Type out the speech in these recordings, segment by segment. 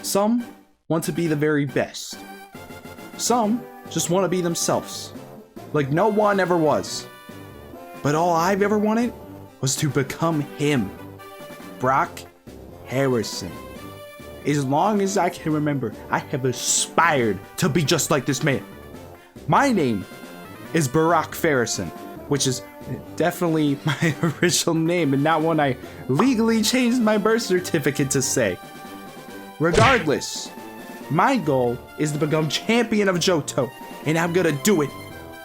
Some want to be the very best. Some just want to be themselves, like no one ever was. But all I've ever wanted was to become him, Brock Harrison. As long as I can remember, I have aspired to be just like this man. My name is Barack Farrison, which is definitely my original name and not one I legally changed my birth certificate to say. Regardless, my goal is to become champion of Johto, and I'm gonna do it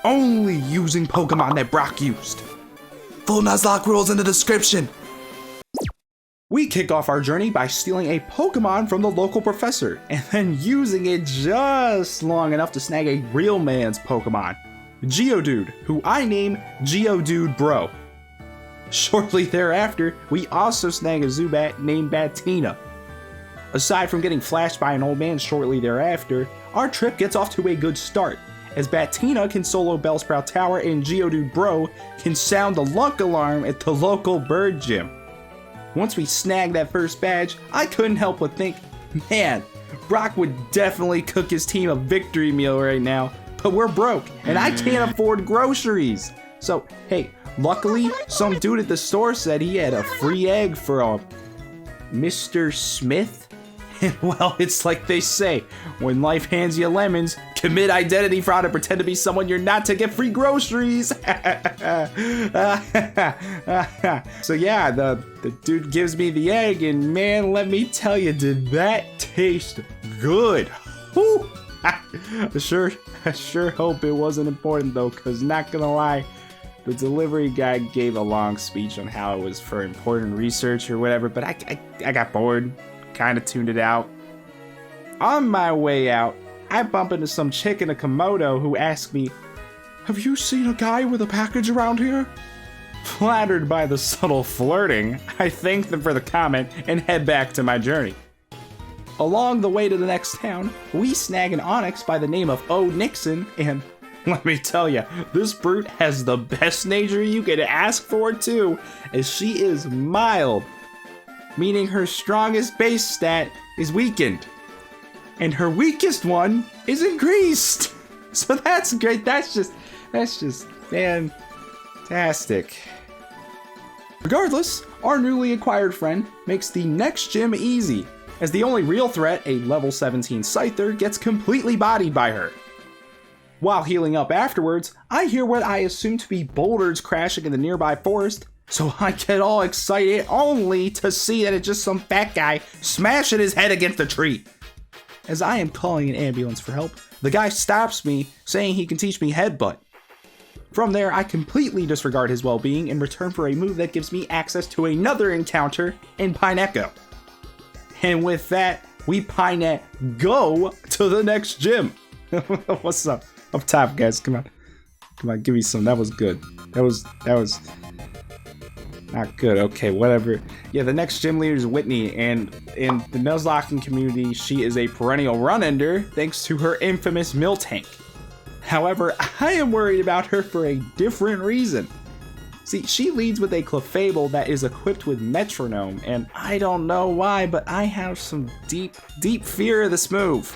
only using Pokemon that Brock used. Full Nuzlocke rules in the description. We kick off our journey by stealing a Pokemon from the local professor, and then using it just long enough to snag a real man's Pokemon, Geodude, who I name Geodude Bro. Shortly thereafter, we also snag a Zubat named Batina. Aside from getting flashed by an old man shortly thereafter, our trip gets off to a good start, as Batina can solo Bellsprout Tower and Geodude Bro can sound the lunk alarm at the local bird gym. Once we snagged that first badge, I couldn't help but think, man, Brock would definitely cook his team a victory meal right now, but we're broke and I can't afford groceries. So, hey, luckily, some dude at the store said he had a free egg for Mr. Smith. And well, it's like they say, when life hands you lemons, commit identity fraud and pretend to be someone you're not to get free groceries. So yeah, the dude gives me the egg, and man, let me tell you, did that taste good. Whew. I sure hope it wasn't important though, cause not gonna lie, the delivery guy gave a long speech on how it was for important research or whatever, but I got bored. Kind of tuned it out. On my way out, I bump into some chick in a Komodo who asked me, "Have you seen a guy with a package around here?" Flattered by the subtle flirting, I thank them for the comment and head back to my journey. Along the way to the next town, we snag an Onix by the name of O. Nixon, and let me tell you, this brute has the best nature you could ask for too, as she is mild, meaning her strongest base stat is weakened, and her weakest one is increased. So that's great. That's just fantastic. Regardless, our newly acquired friend makes the next gym easy, as the only real threat, a level 17 Scyther, gets completely bodied by her. While healing up afterwards, I hear what I assume to be boulders crashing in the nearby forest, so I get all excited only to see that it's just some fat guy smashing his head against a tree. As I am calling an ambulance for help, the guy stops me, saying he can teach me headbutt. From there, I completely disregard his well-being in return for a move that gives me access to another encounter in Pine Echo. And with that, we Pinette go to the next gym. What's up? Up top, guys, come on, give me some. That was good. That was not good. Okay, whatever. Yeah, the next gym leader is Whitney, and in the Nuzlocke community, she is a perennial run-ender thanks to her infamous Miltank. However, I am worried about her for a different reason. See, she leads with a Clefable that is equipped with Metronome, and I don't know why, but I have some deep fear of this move.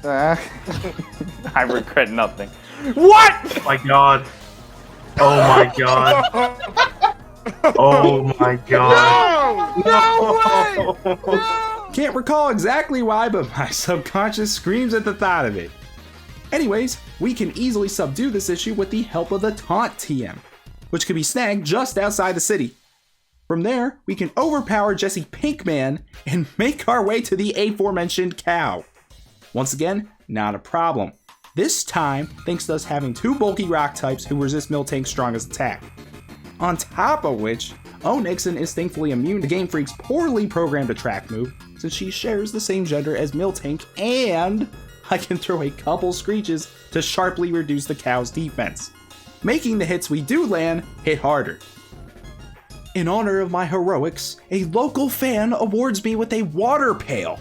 I regret nothing. What? Oh my god. Oh my god. Oh my god. No way! No! Can't recall exactly why, but my subconscious screams at the thought of it. Anyways, we can easily subdue this issue with the help of the Taunt TM, which can be snagged just outside the city. From there, we can overpower Jesse Pinkman and make our way to the aforementioned cow. Once again, not a problem. This time, thanks to us having two bulky rock types who resist Miltank's strongest attack. On top of which, Onyxon is thankfully immune to Game Freak's poorly programmed attract move, since she shares the same gender as Miltank, and I can throw a couple screeches to sharply reduce the cow's defense, making the hits we do land hit harder. In honor of my heroics, a local fan awards me with a water pail,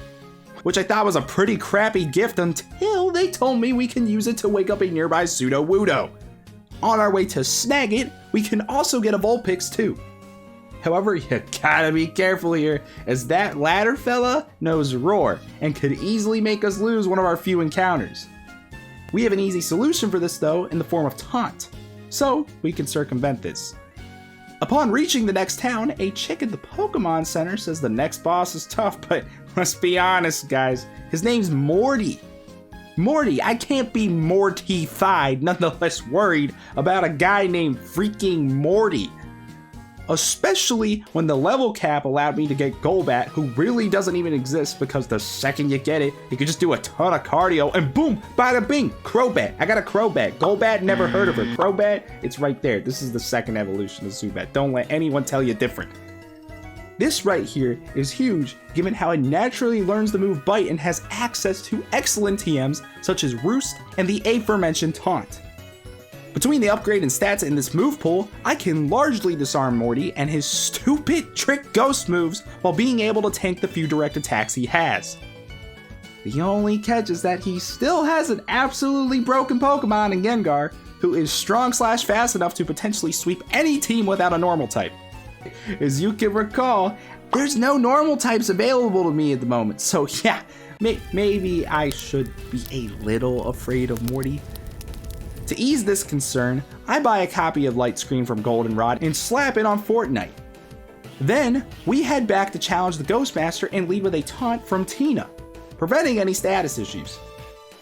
which I thought was a pretty crappy gift until they told me we can use it to wake up a nearby Sudowoodo. On our way to snag it, we can also get a Vulpix too. However, you gotta be careful here, as that ladder fella knows Roar and could easily make us lose one of our few encounters. We have an easy solution for this though in the form of Taunt, so we can circumvent this. Upon reaching the next town, a chick at the Pokemon Center says the next boss is tough, but let's be honest guys, his name's Morty. Morty, I can't be mortified, nonetheless worried about a guy named freaking Morty. Especially when the level cap allowed me to get Golbat, who really doesn't even exist because the second you get it, you can just do a ton of cardio and boom, bada bing, Crobat. I got a Crobat. Golbat, never heard of her. Crobat, it's right there. This is the second evolution of Zubat. Don't let anyone tell you different. This right here is huge, given how it naturally learns the move Bite and has access to excellent TMs such as Roost and the aforementioned Taunt. Between the upgrade and stats in this move pool, I can largely disarm Morty and his stupid trick ghost moves while being able to tank the few direct attacks he has. The only catch is that he still has an absolutely broken Pokemon in Gengar, who is strong/fast enough to potentially sweep any team without a normal type. As you can recall, there's no normal types available to me at the moment, so yeah, maybe I should be a little afraid of Morty. To ease this concern, I buy a copy of Light Screen from Goldenrod and slap it on Fortnite. Then, we head back to challenge the Ghostmaster and lead with a taunt from Tina, preventing any status issues.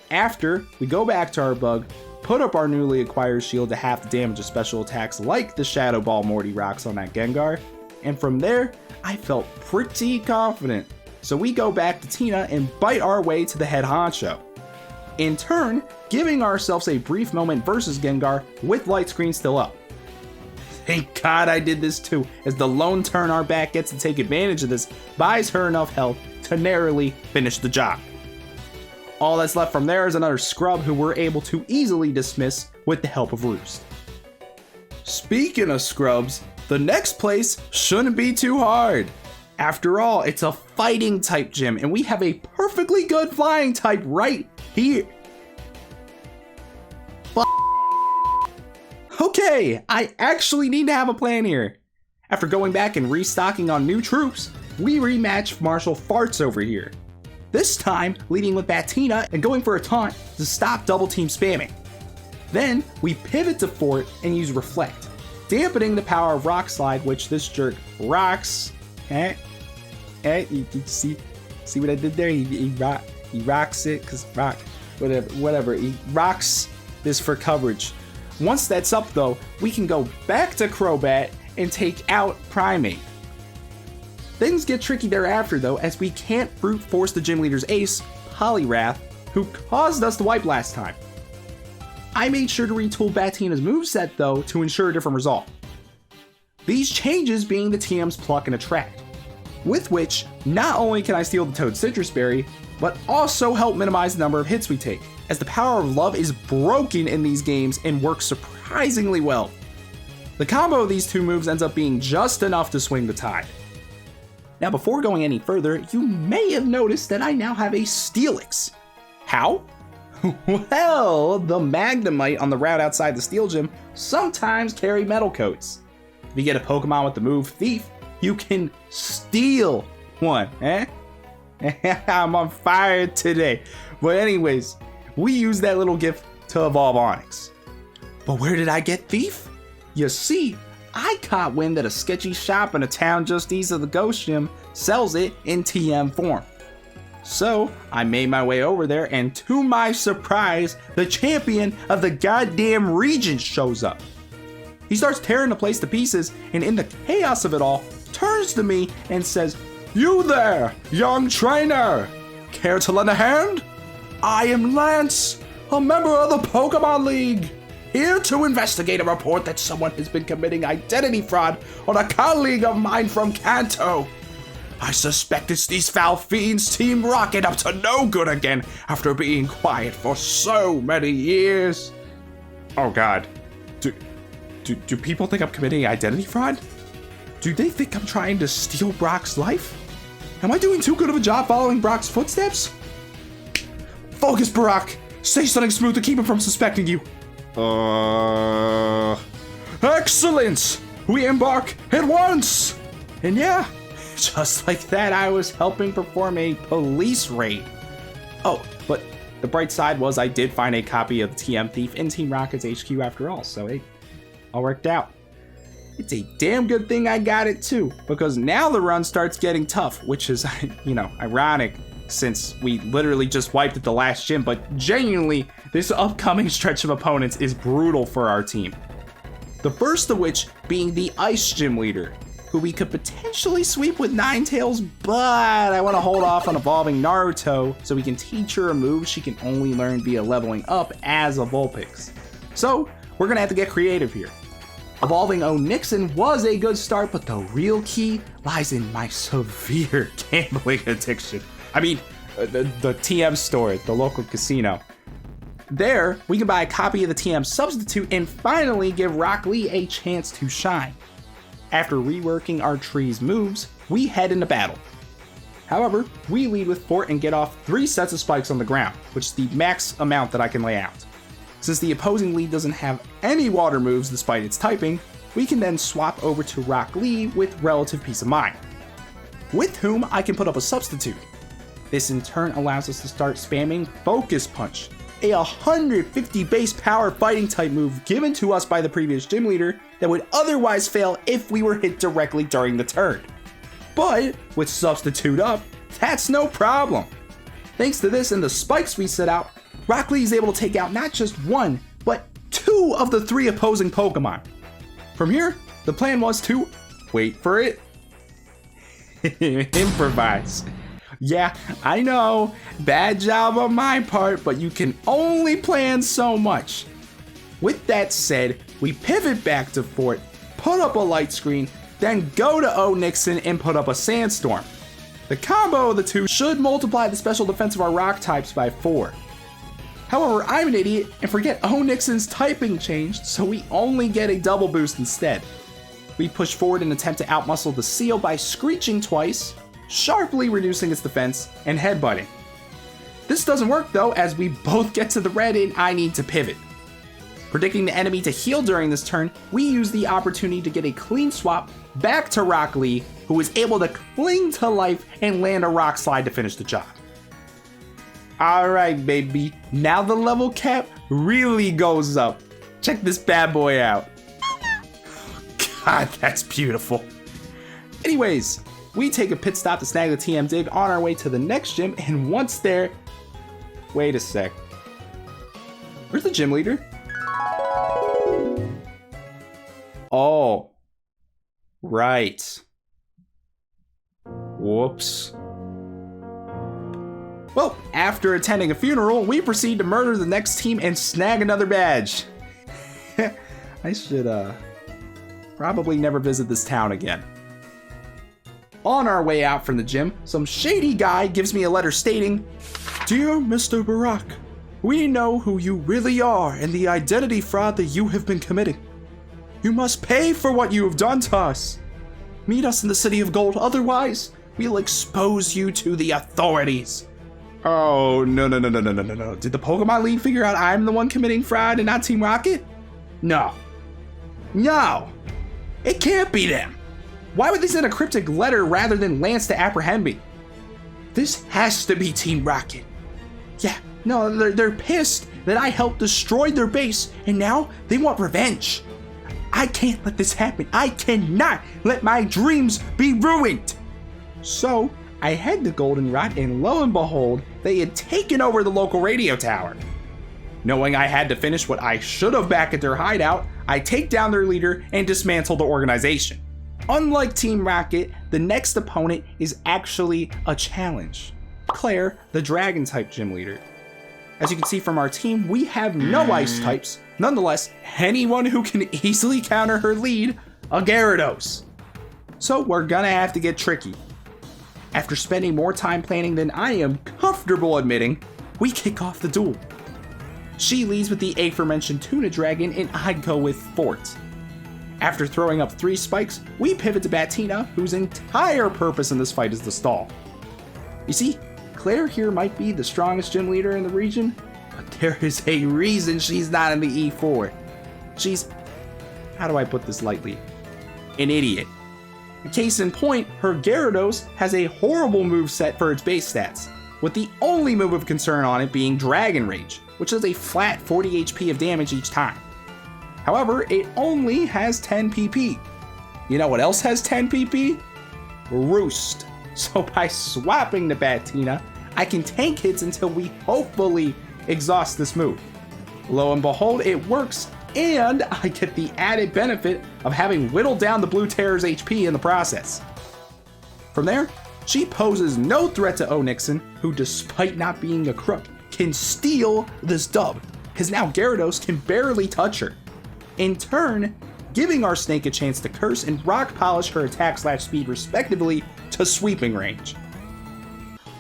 After, we go back to our bug, put up our newly acquired shield to half the damage of special attacks like the Shadow Ball Morty rocks on that Gengar, and from there, I felt pretty confident. So we go back to Tina and bite our way to the head honcho. In turn, giving ourselves a brief moment versus Gengar with Light Screen still up. Thank God I did this too, as the lone turn our back gets to take advantage of this buys her enough health to narrowly finish the job. All that's left from there is another scrub who we're able to easily dismiss with the help of Roost. Speaking of scrubs, the next place shouldn't be too hard. After all, it's a fighting type gym and we have a perfectly good flying type right here. Okay, I actually need to have a plan here. After going back and restocking on new troops, we rematch Marshall Farts over here. This time, leading with Batina and going for a taunt to stop double team spamming. Then, we pivot to Fort and use Reflect, dampening the power of Rock Slide, which this jerk rocks. You see what I did there? He rocks it, cause rock, whatever. He rocks this for coverage. Once that's up though, we can go back to Crobat and take out Primate. Things get tricky thereafter though, as we can't brute force the gym leader's ace, Poliwrath, who caused us to wipe last time. I made sure to retool Batina's moveset though to ensure a different result. These changes being the TM's Pluck and Attract, with which not only can I steal the Toad Citrus Berry, but also help minimize the number of hits we take, as the power of love is broken in these games and works surprisingly well. The combo of these two moves ends up being just enough to swing the tide. Now before going any further, you may have noticed that I now have a Steelix. How? Well, the Magnemite on the route outside the Steel Gym sometimes carry metal coats. If you get a Pokemon with the move Thief, you can steal one, eh? I'm on fire today. But anyways, we use that little gift to evolve Onix. But where did I get Thief? You see, I caught wind that a sketchy shop in a town just east of the Ghost Gym sells it in TM form. So I made my way over there, and to my surprise, the champion of the goddamn region shows up. He starts tearing the place to pieces, and in the chaos of it all, turns to me and says, "You there, young trainer! Care to lend a hand? I am Lance, a member of the Pokemon League, here to investigate a report that someone has been committing identity fraud on a colleague of mine from Kanto. I suspect it's these foul fiends Team Rocket up to no good again after being quiet for so many years." Oh god. Do people think I'm committing identity fraud? Do they think I'm trying to steal Brock's life? Am I doing too good of a job following Brock's footsteps? Focus, Brock! Say something smooth to keep him from suspecting you. Excellent! We embark at once! And yeah, just like that, I was helping perform a police raid. Oh, but the bright side was I did find a copy of TM Thief in Team Rocket's HQ after all, so it all worked out. It's a damn good thing I got it too, because now the run starts getting tough, which is, ironic since we literally just wiped at the last gym, but genuinely, this upcoming stretch of opponents is brutal for our team. The first of which being the Ice Gym Leader, who we could potentially sweep with Ninetales, but I want to hold off on evolving Naruto so we can teach her a move she can only learn via leveling up as a Vulpix. So, we're going to have to get creative here. Evolving Onyxin was a good start, but the real key lies in my severe gambling addiction. I mean, the TM store at the local casino. There, we can buy a copy of the TM substitute and finally give Rock Lee a chance to shine. After reworking our tree's moves, we head into battle. However, we lead with Fort and get off 3 sets of spikes on the ground, which is the max amount that I can lay out. Since the opposing lead doesn't have any water moves despite its typing, we can then swap over to Rock Lee with relative peace of mind, with whom I can put up a substitute. This in turn allows us to start spamming Focus Punch, a 150 base power fighting type move given to us by the previous gym leader that would otherwise fail if we were hit directly during the turn. But with substitute up, that's no problem. Thanks to this and the spikes we set out, Rock Lee is able to take out not just 1, but 2 of the 3 opposing Pokemon. From here, the plan was to, wait for it, improvise. Yeah, I know, bad job on my part, but you can only plan so much. With that said, we pivot back to Fort, put up a light screen, then go to Onyxin and put up a Sandstorm. The combo of the two should multiply the special defense of our rock types by 4. However, I'm an idiot and forget Onyxin's typing changed, so we only get a double boost instead. We push forward and attempt to outmuscle the Seal by screeching twice, sharply reducing its defense, and headbutting. This doesn't work though, as we both get to the red and I need to pivot. Predicting the enemy to heal during this turn, we use the opportunity to get a clean swap back to Rock Lee, who is able to cling to life and land a rock slide to finish the job. Alright baby, now the level cap really goes up. Check this bad boy out. God, that's beautiful. Anyways, we take a pit stop to snag the TM dig on our way to the next gym, and once there... Wait a sec. Where's the gym leader? Oh. Right. Whoops. Well, after attending a funeral, we proceed to murder the next team and snag another badge. I should, probably never visit this town again. On our way out from the gym, some shady guy gives me a letter stating, "Dear Mr. Barack, we know who you really are and the identity fraud that you have been committing. You must pay for what you have done to us. Meet us in the City of Gold, otherwise we'll expose you to the authorities." Oh, no. Did the Pokemon League figure out I'm the one committing fraud and not Team Rocket? No. It can't be them. Why would they send a cryptic letter rather than Lance to apprehend me? This has to be Team Rocket. Yeah, no, they're pissed that I helped destroy their base and now they want revenge. I can't let this happen. I cannot let my dreams be ruined. So I head to Goldenrod and lo and behold, they had taken over the local radio tower. Knowing I had to finish what I should have back at their hideout, I take down their leader and dismantle the organization. Unlike Team Rocket, the next opponent is actually a challenge. Claire, the Dragon-type gym leader. As you can see from our team, we have no ice types. Nonetheless, anyone who can easily counter her lead, a Gyarados. So we're gonna have to get tricky. After spending more time planning than I am comfortable admitting, we kick off the duel. She leads with the aforementioned Tuna Dragon and I go with Fort. After throwing up 3 spikes, we pivot to Batina, whose entire purpose in this fight is to stall. You see, Claire here might be the strongest gym leader in the region, but there is a reason she's not in the E4. She's, how do I put this lightly, an idiot. Case in point, her Gyarados has a horrible moveset for its base stats, with the only move of concern on it being Dragon Rage, which is a flat 40 HP of damage each time. However, it only has 10 PP. You know what else has 10 PP? Roost. So by swapping to Batina, I can tank hits until we hopefully exhaust this move. Lo and behold, it works, and I get the added benefit of having whittled down the Blue Terror's HP in the process. From there, she poses no threat to Onyxin, who despite not being a crook, can steal this dub, because now Gyarados can barely touch her. In turn, giving our Snake a chance to curse and rock polish her attack/speed respectively to sweeping range.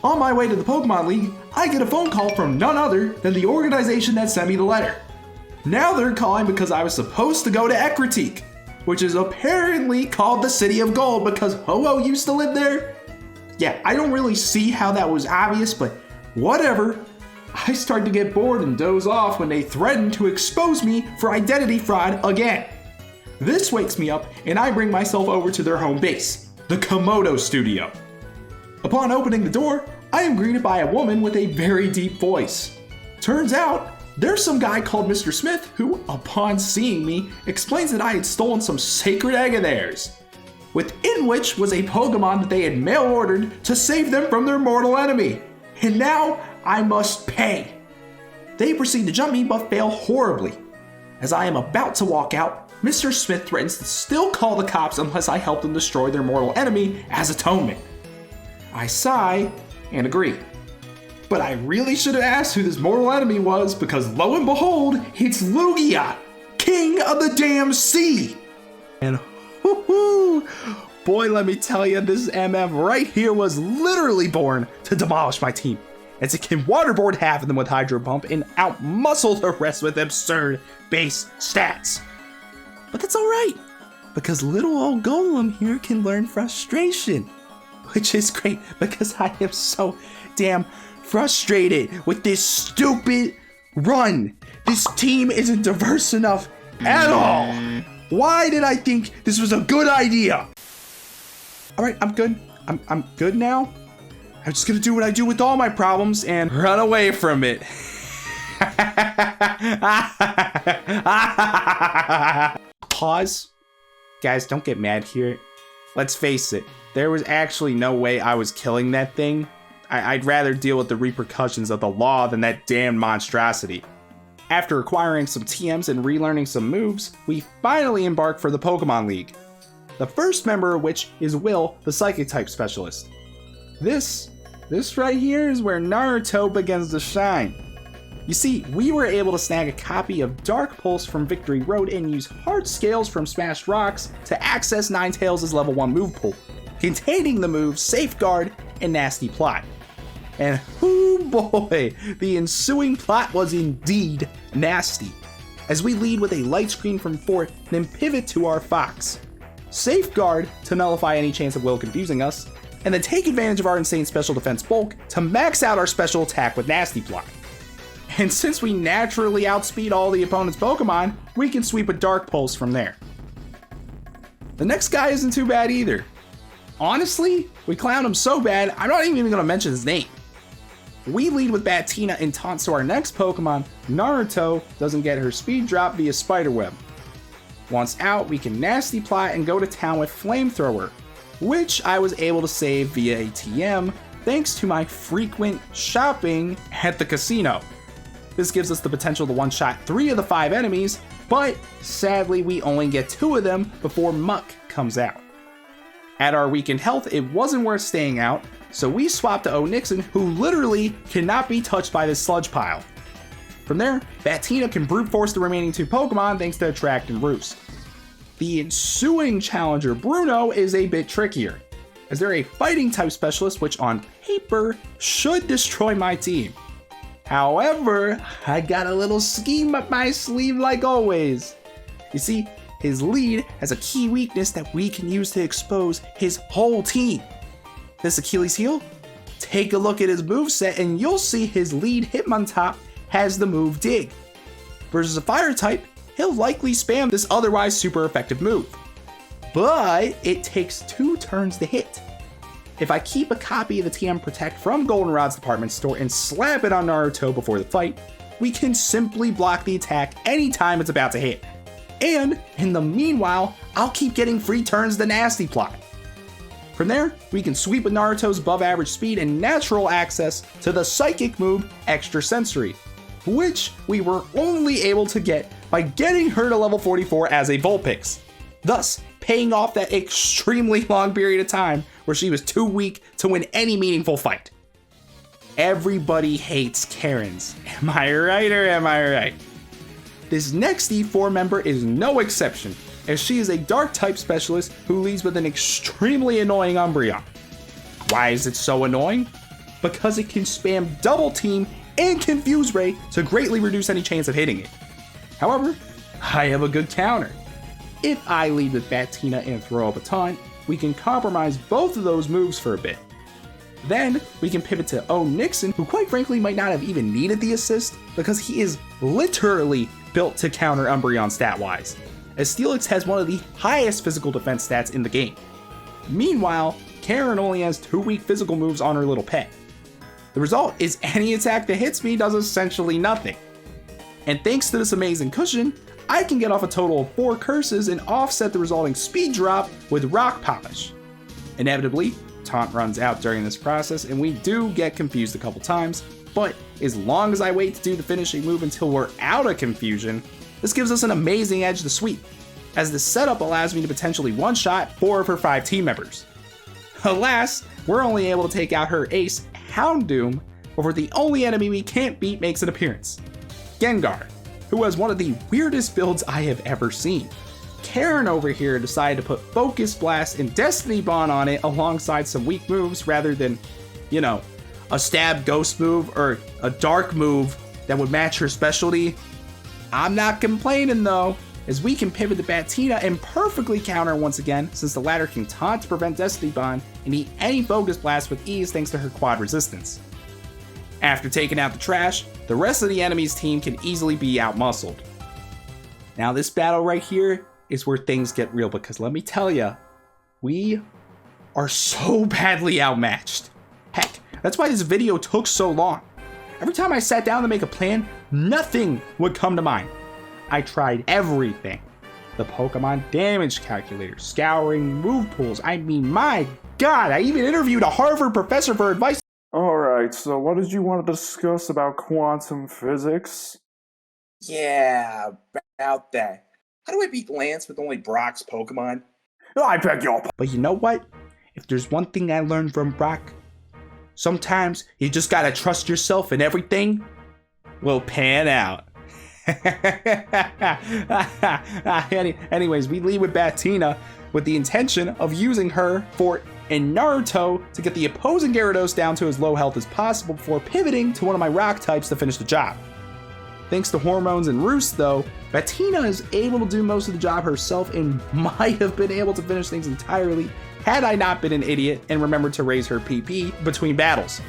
On my way to the Pokemon League, I get a phone call from none other than the organization that sent me the letter. Now they're calling because I was supposed to go to Ekritique, which is apparently called the City of Gold because Ho-Oh used to live there. Yeah, I don't really see how that was obvious, but whatever. I start to get bored and doze off when they threaten to expose me for identity fraud again. This wakes me up and I bring myself over to their home base, the Komodo Studio. Upon opening the door, I am greeted by a woman with a very deep voice. Turns out, there's some guy called Mr. Smith who, upon seeing me, explains that I had stolen some sacred egg of theirs, within which was a Pokemon that they had mail-ordered to save them from their mortal enemy. And now, I must pay. They proceed to jump me but fail horribly. As I am about to walk out, Mr. Smith threatens to still call the cops unless I help them destroy their mortal enemy as atonement. I sigh and agree. But I really should have asked who this mortal enemy was because lo and behold, it's Lugia, king of the damn sea. And whoo-hoo, boy, let me tell you, this MF right here was literally born to demolish my team, as it can waterboard half of them with Hydro Pump and outmuscle the rest with absurd base stats. But that's alright, because little old Golem here can learn frustration, which is great because I am so damn frustrated with this stupid run. This team isn't diverse enough at all. Why did I think this was a good idea? Alright, I'm good. I'm good now. I'm just gonna do what I do with all my problems and run away from it. Pause. Guys, don't get mad here. Let's face it, there was actually no way I was killing that thing. I'd rather deal with the repercussions of the law than that damn monstrosity. After acquiring some TMs and relearning some moves, we finally embark for the Pokemon League. The first member of which is Will, the Psychic type specialist. This right here is where Naruto begins to shine. You see, we were able to snag a copy of Dark Pulse from Victory Road and use Heart Scales from Smashed Rocks to access Ninetales' level 1 move pool, containing the moves Safeguard and Nasty Plot. And oh boy, the ensuing plot was indeed nasty, as we lead with a light screen from Fort, then pivot to our Fox. Safeguard to nullify any chance of Will confusing us, and then take advantage of our insane special defense bulk to max out our special attack with Nasty Plot. And since we naturally outspeed all the opponent's Pokemon, we can sweep a Dark Pulse from there. The next guy isn't too bad either. Honestly, we clown him so bad, I'm not even gonna mention his name. We lead with Batina and taunt so our next Pokemon, Naruto, doesn't get her speed drop via Spiderweb. Once out, we can Nasty Plot and go to town with Flamethrower, which I was able to save via ATM thanks to my frequent shopping at the casino. This gives us the potential to one-shot 3 of the 5 enemies, but sadly we only get 2 of them before Muck comes out. At our weakened health, it wasn't worth staying out, so we swapped to Onyxin, who literally cannot be touched by this sludge pile. From there, Batina can brute force the remaining 2 Pokemon thanks to Attract and Roost. The ensuing challenger, Bruno, is a bit trickier, as they're a fighting type specialist which on paper should destroy my team. However, I got a little scheme up my sleeve like always. You see, his lead has a key weakness that we can use to expose his whole team. This Achilles heel? Take a look at his moveset and you'll see his lead Hitmontop has the move Dig. Versus a fire type, he'll likely spam this otherwise super effective move. but it takes 2 turns to hit. If I keep a copy of the TM Protect from Goldenrod's department store and slap it on Naruto before the fight, we can simply block the attack anytime it's about to hit. And in the meanwhile, I'll keep getting free turns to Nasty Plot. From there, we can sweep with Naruto's above average speed and natural access to the psychic move Extra Sensory, which we were only able to get by getting her to level 44 as a Vulpix, thus paying off that extremely long period of time where she was too weak to win any meaningful fight. Everybody hates Karens. Am I right or am I right? This next E4 member is no exception, as she is a dark type specialist who leads with an extremely annoying Umbreon. Why is it so annoying? Because it can spam double team and Confuse Ray to greatly reduce any chance of hitting it. However, I have a good counter. If I lead with Batina and throw up a taunt, we can compromise both of those moves for a bit. Then we can pivot to O Nixon, who quite frankly might not have even needed the assist because he is literally built to counter Umbreon stat-wise, as Steelix has one of the highest physical defense stats in the game. Meanwhile, Karen only has 2 weak physical moves on her little pet. The result is any attack that hits me does essentially nothing. And thanks to this amazing cushion, I can get off a total of 4 curses and offset the resulting speed drop with Rock Polish. Inevitably, taunt runs out during this process and we do get confused a couple times, but as long as I wait to do the finishing move until we're out of confusion, this gives us an amazing edge to sweep, as the setup allows me to potentially one-shot 4 of her 5 team members. Alas, we're only able to take out her ace, Houndoom, before the only enemy we can't beat makes an appearance, Gengar, who has one of the weirdest builds I have ever seen. Karen over here decided to put Focus Blast and Destiny Bond on it alongside some weak moves rather than, a stab ghost move or a dark move that would match her specialty. I'm not complaining though, as we can pivot to Batina and perfectly counter once again, since the latter can taunt to prevent Destiny Bond and eat any Focus Blast with ease thanks to her quad resistance. After taking out the trash, the rest of the enemy's team can easily be outmuscled. Now this battle right here is where things get real, because let me tell ya, we are so badly outmatched. Heck, that's why this video took so long. Every time I sat down to make a plan, nothing would come to mind. I tried everything. The Pokemon damage calculator, scouring move pools. I mean, my God, I even interviewed a Harvard professor for advice. Alright, so what did you want to discuss about quantum physics? Yeah, about that. How do I beat Lance with only Brock's Pokemon? I beg your pardon. But you know what? If there's one thing I learned from Brock, sometimes you just gotta trust yourself and everything will pan out. Anyways, we lead with Batina with the intention of using her for and Naruto to get the opposing Gyarados down to as low health as possible before pivoting to one of my rock types to finish the job. Thanks to Hormones and Roost though, Batina is able to do most of the job herself and might have been able to finish things entirely had I not been an idiot and remembered to raise her PP between battles.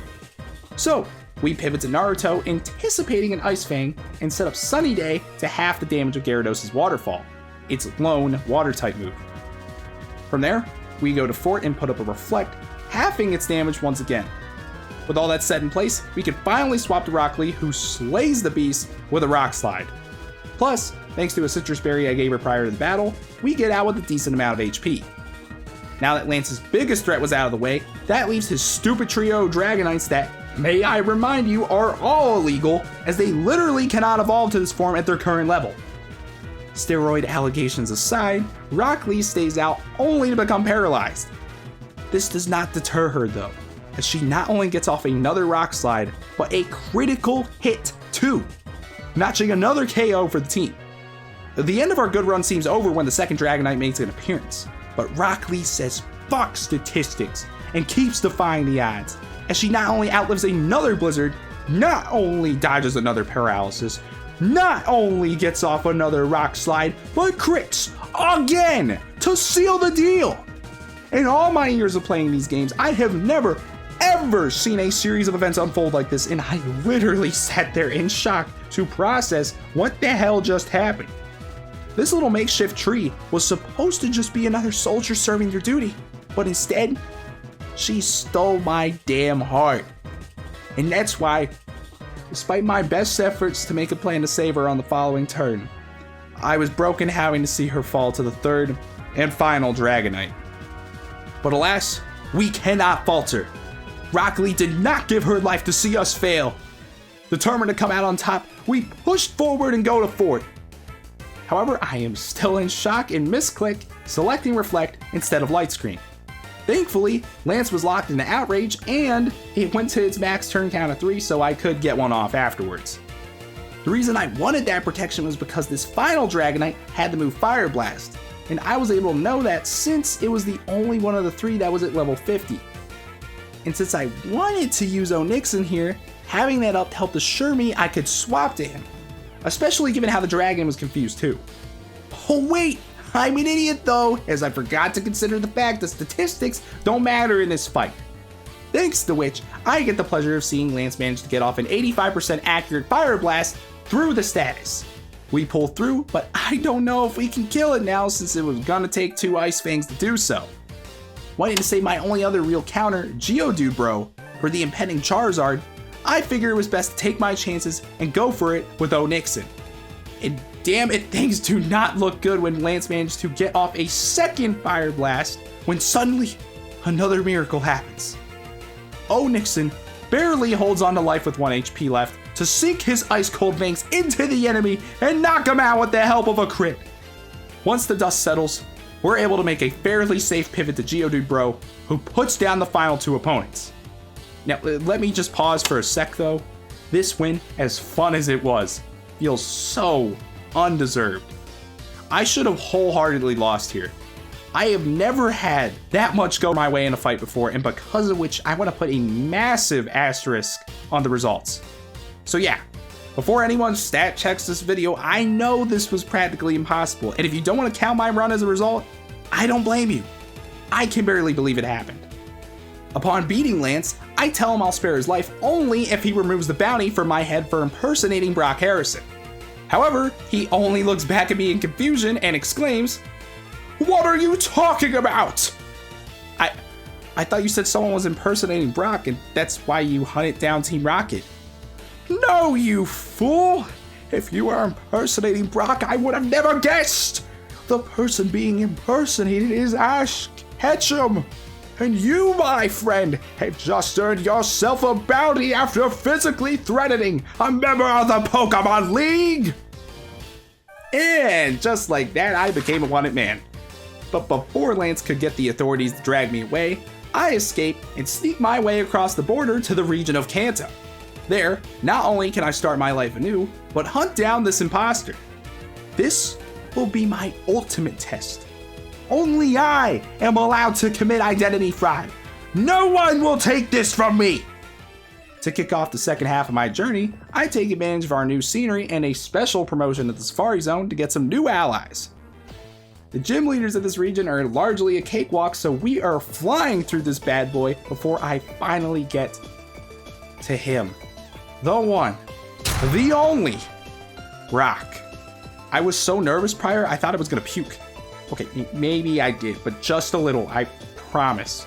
So, we pivot to Naruto, anticipating an Ice Fang, and set up Sunny Day to half the damage of Gyarados' Waterfall, its lone water-type move. From there, we go to Fort and put up a Reflect, halving its damage once again. With all that set in place, we can finally swap to Rock Lee, who slays the beast with a Rock Slide. Plus, thanks to a Citrus Berry I gave her prior to the battle, we get out with a decent amount of HP. Now that Lance's biggest threat was out of the way, that leaves his stupid trio of Dragonites that, may I remind you, are all illegal, as they literally cannot evolve to this form at their current level. Steroid allegations aside, Rock Lee stays out only to become paralyzed. This does not deter her though, as she not only gets off another Rock Slide, but a critical hit too, notching another KO for the team. The end of our good run seems over when the second Dragonite makes an appearance, but Rock Lee says fuck statistics and keeps defying the odds, as she not only outlives another Blizzard, not only dodges another Paralysis, not only gets off another Rock Slide, but crits again to seal the deal. In all my years of playing these games, I have never ever seen a series of events unfold like this, and I literally sat there in shock to process what the hell just happened. This little makeshift tree was supposed to just be another soldier serving their duty, but instead, she stole my damn heart. And that's why, despite my best efforts to make a plan to save her on the following turn, I was broken having to see her fall to the third and final Dragonite. But alas, we cannot falter. Rock Lee did not give her life to see us fail. Determined to come out on top, we pushed forward and go to fourth. However, I am still in shock and misclick, selecting Reflect instead of Light Screen. Thankfully, Lance was locked into Outrage and it went to its max turn count of 3, so I could get one off afterwards. The reason I wanted that protection was because this final Dragonite had to move Fire Blast, and I was able to know that since it was the only one of the 3 that was at level 50. And since I wanted to use Onyxin here, having that up helped assure me I could swap to him, especially given how the dragon was confused too. Oh wait, I'm an idiot though, as I forgot to consider the fact that statistics don't matter in this fight. Thanks to which, I get the pleasure of seeing Lance manage to get off an 85% accurate Fire Blast through the status. We pull through, but I don't know if we can kill it now since it was gonna take 2 Ice Fangs to do so. Wanting to save my only other real counter, Geodude Bro, for the impending Charizard, I figured it was best to take my chances and go for it with Onyxin. And damn it, things do not look good when Lance managed to get off a second Fire Blast when suddenly another miracle happens. Onyxin barely holds on to life with 1 HP left to sink his ice cold fangs into the enemy and knock him out with the help of a crit. Once the dust settles, we're able to make a fairly safe pivot to Geodude Bro, who puts down the final 2 opponents. Now, let me just pause for a sec though. This win, as fun as it was, feels so undeserved. I should have wholeheartedly lost here. I have never had that much go my way in a fight before, and because of which I want to put a massive asterisk on the results. So yeah, before anyone stat checks this video, I know this was practically impossible, and if you don't want to count my run as a result, I don't blame you. I can barely believe it happened. Upon beating Lance, I tell him I'll spare his life only if he removes the bounty from my head for impersonating Brock Harrison. However, he only looks back at me in confusion and exclaims, "What are you talking about?" I thought you said someone was impersonating Brock and that's why you hunted down Team Rocket. No, you fool! If you were impersonating Brock, I would have never guessed! The person being impersonated is Ash Ketchum! And you, my friend, have just earned yourself a bounty after physically threatening a member of the Pokemon League! And just like that, I became a wanted man. But before Lance could get the authorities to drag me away, I escape and sneak my way across the border to the region of Kanto. There, not only can I start my life anew, but hunt down this imposter. This will be my ultimate test. Only I am allowed to commit identity fraud. No one will take this from me! To kick off the second half of my journey, I take advantage of our new scenery and a special promotion at the Safari Zone to get some new allies. The gym leaders of this region are largely a cakewalk, so we are flying through this bad boy before I finally get to him. The one, the only, Rock. I was so nervous prior, I thought I was gonna puke. Okay, maybe I did, but just a little, I promise.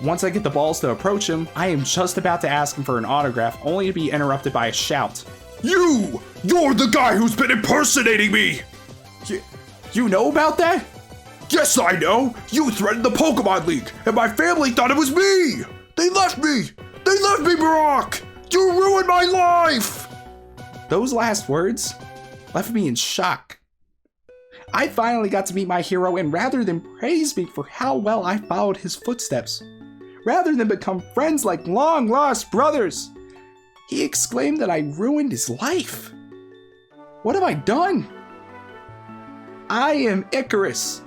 Once I get the balls to approach him, I am just about to ask him for an autograph, only to be interrupted by a shout. You're the guy who's been impersonating me! You know about that? Yes, I know! You threatened the Pokemon League, and my family thought it was me! They left me, Brock! You ruined my life! Those last words left me in shock. I finally got to meet my hero, and rather than praise me for how well I followed his footsteps, rather than become friends like long-lost brothers, he exclaimed that I ruined his life. What have I done? I am Icarus,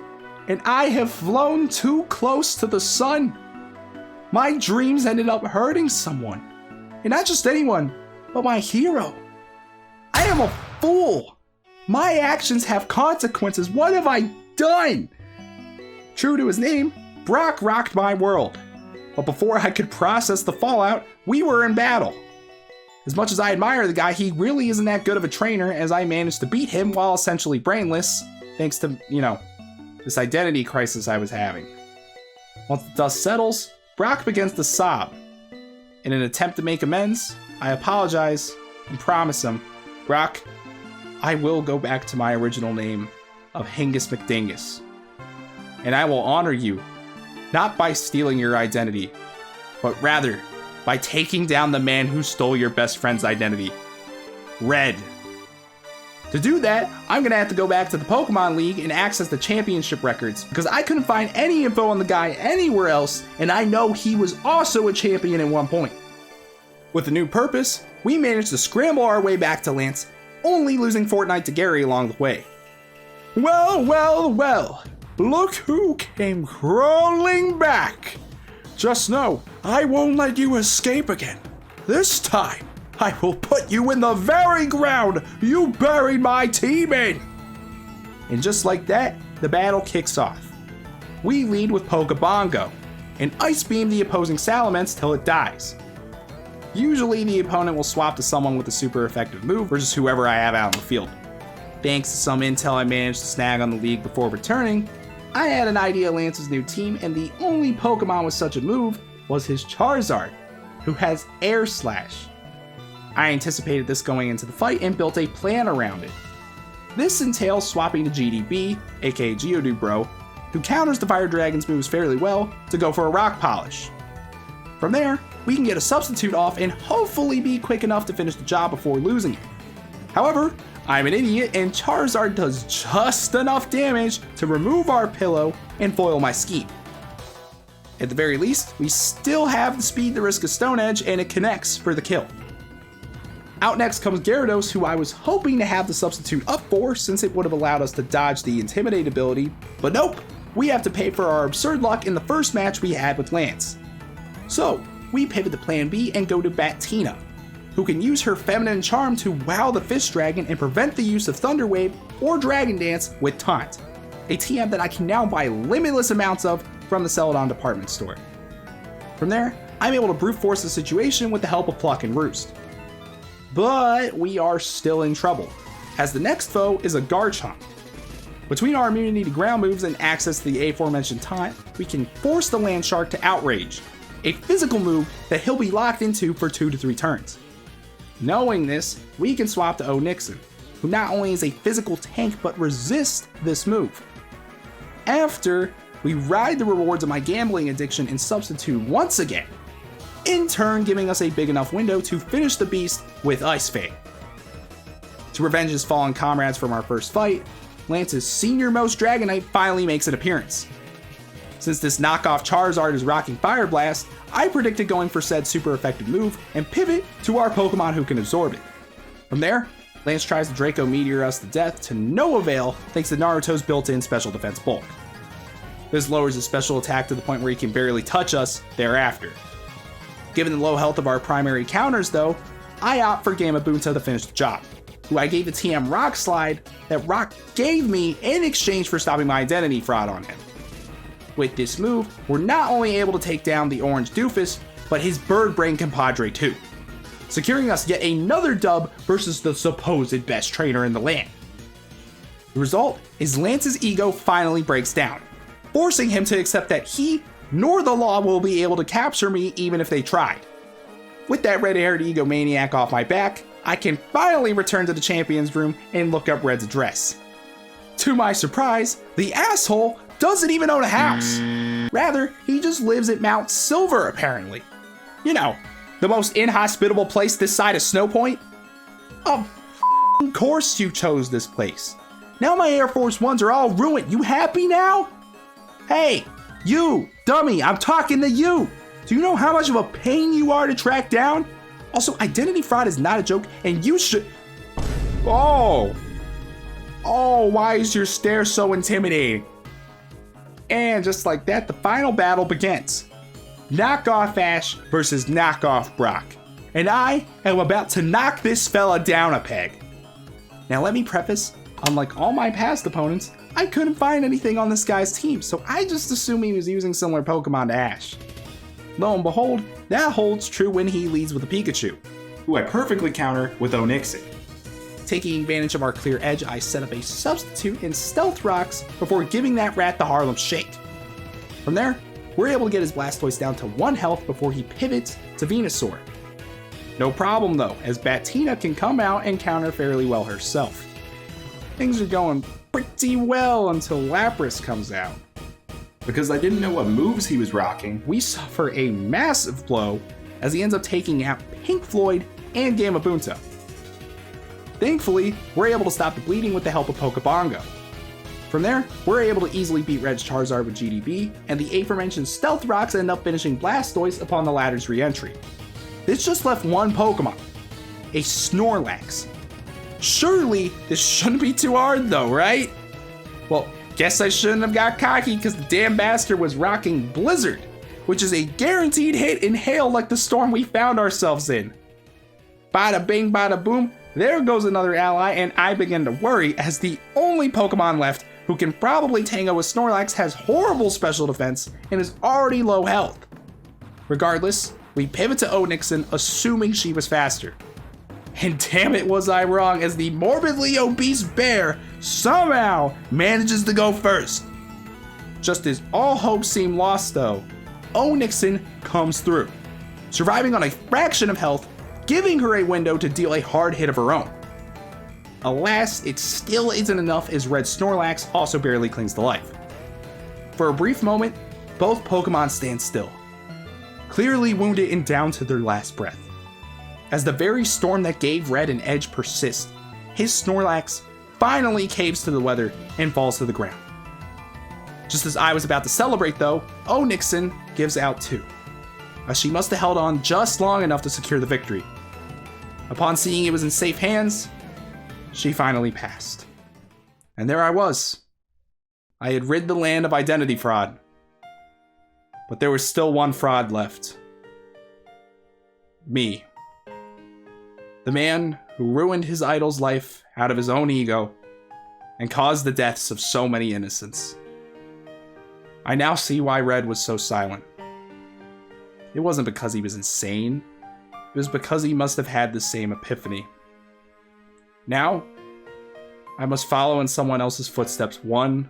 and I have flown too close to the sun. My dreams ended up hurting someone, and not just anyone, but my hero. I am a fool. My actions have consequences. What have I done? True to his name, Brock rocked my world. But before I could process the fallout, we were in battle. As much as I admire the guy, he really isn't that good of a trainer, as I managed to beat him while essentially brainless, thanks to, this identity crisis I was having. Once the dust settles, Brock begins to sob. In an attempt to make amends, I apologize and promise him, Brock, I will go back to my original name of Hingus McDingus. And I will honor you, not by stealing your identity, but rather by taking down the man who stole your best friend's identity, Red. To do that, I'm gonna have to go back to the Pokemon League and access the championship records, because I couldn't find any info on the guy anywhere else, and I know he was also a champion at one point. With a new purpose, we managed to scramble our way back to Lance, only losing Fortnite to Gary along the way. Well, well, well, look who came crawling back. Just know, I won't let you escape again. This time, I will put you in the very ground you buried my team in. And just like that, the battle kicks off. We lead with Pokebongo, and Ice Beam the opposing Salamence till it dies. Usually the opponent will swap to someone with a super effective move versus whoever I have out in the field. Thanks to some intel I managed to snag on the league before returning, I had an idea of Lance's new team, and the only Pokemon with such a move was his Charizard, who has Air Slash. I anticipated this going into the fight and built a plan around it. This entails swapping to GDB, aka Geodude Bro, who counters the Fire Dragon's moves fairly well, to go for a Rock Polish. From there, we can get a substitute off and hopefully be quick enough to finish the job before losing it. However, I'm an idiot and Charizard does just enough damage to remove our pillow and foil my scheme. At the very least, we still have the speed to risk a Stone Edge, and it connects for the kill. Out next comes Gyarados, who I was hoping to have the substitute up for, since it would have allowed us to dodge the Intimidate ability, but nope, we have to pay for our absurd luck in the first match we had with Lance. So, we pivot to plan B and go to Batina, who can use her feminine charm to wow the Fish Dragon and prevent the use of Thunder Wave or Dragon Dance with Taunt, a TM that I can now buy limitless amounts of from the Celadon department store. From there, I'm able to brute force the situation with the help of Pluck and Roost. But we are still in trouble, as the next foe is a Garchomp. Between our immunity to ground moves and access to the aforementioned Taunt, we can force the Landshark to Outrage, a physical move that he'll be locked into for 2 to 3 turns. Knowing this, we can swap to Onyxin, who not only is a physical tank but resists this move. After, we ride the rewards of my gambling addiction and substitute once again, in turn giving us a big enough window to finish the beast with Ice Fang. To revenge his fallen comrades from our first fight, Lance's senior-most Dragonite finally makes an appearance. Since this knockoff Charizard is rocking Fire Blast, I predicted going for said super effective move and pivot to our Pokemon who can absorb it. From there, Lance tries to Draco Meteor us to death to no avail thanks to Naruto's built-in special defense bulk. This lowers his special attack to the point where he can barely touch us thereafter. Given the low health of our primary counters though, I opt for Gamabunta to finish the job, who I gave the TM Rock Slide that Rock gave me in exchange for stopping my identity fraud on him. With this move, we're not only able to take down the orange doofus, but his bird brain compadre too, securing us yet another dub versus the supposed best trainer in the land. The result is Lance's ego finally breaks down, forcing him to accept that he nor the law will be able to capture me even if they tried. With that red-haired egomaniac off my back, I can finally return to the champion's room and look up Red's address. To my surprise, the asshole doesn't even own a house. Rather, he just lives at Mount Silver, apparently. You know, the most inhospitable place this side of Snow Point. Of course you chose this place. Now my Air Force Ones are all ruined. You happy now? Hey, you, dummy, I'm talking to you. Do you know how much of a pain you are to track down? Also, identity fraud is not a joke, and you should... Oh, why is your stare so intimidating? And just like that, the final battle begins. Knockoff Ash versus Knockoff Brock. And I am about to knock this fella down a peg. Now let me preface, unlike all my past opponents, I couldn't find anything on this guy's team, so I just assumed he was using similar Pokemon to Ash. Lo and behold, that holds true when he leads with a Pikachu. who I perfectly counter with Onyxin. Taking advantage of our clear edge, I set up a substitute in Stealth Rocks before giving that rat the Harlem Shake. From there, we're able to get his Blastoise down to 1 health before he pivots to Venusaur. No problem though, as Batina can come out and counter fairly well herself. Things are going pretty well until Lapras comes out. Because I didn't know what moves he was rocking, we suffer a massive blow as he ends up taking out Pink Floyd and Gamabunta. Thankfully, we're able to stop the bleeding with the help of Pokebongo. From there, we're able to easily beat Red's Charizard with GDB, and the aforementioned Stealth Rocks end up finishing Blastoise upon the latter's re-entry. This just left one Pokemon, a Snorlax. Surely, this shouldn't be too hard though, right? Well, guess I shouldn't have got cocky because the damn bastard was rocking Blizzard, which is a guaranteed hit in hail like the storm we found ourselves in. Bada bing, bada boom, there goes another ally, and I begin to worry as the only Pokemon left who can probably tango with Snorlax has horrible special defense and is already low health. Regardless, we pivot to Onyxin, assuming she was faster. And damn it was I wrong, as the morbidly obese bear somehow manages to go first. Just as all hope seemed lost though, Onyxin comes through, surviving on a fraction of health, giving her a window to deal a hard hit of her own. Alas, it still isn't enough as Red Snorlax also barely clings to life. For a brief moment, both Pokemon stand still, clearly wounded and down to their last breath. As the very storm that gave Red an edge persists, his Snorlax finally caves to the weather and falls to the ground. Just as I was about to celebrate though, Onyxin gives out too, as she must have held on just long enough to secure the victory. Upon seeing it was in safe hands, she finally passed. And there I was. I had rid the land of identity fraud. But there was still one fraud left. Me. The man who ruined his idol's life out of his own ego and caused the deaths of so many innocents. I now see why Red was so silent. It wasn't because he was insane. It was because he must have had the same epiphany. Now, I must follow in someone else's footsteps one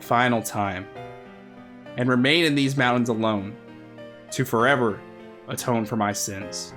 final time and remain in these mountains alone to forever atone for my sins.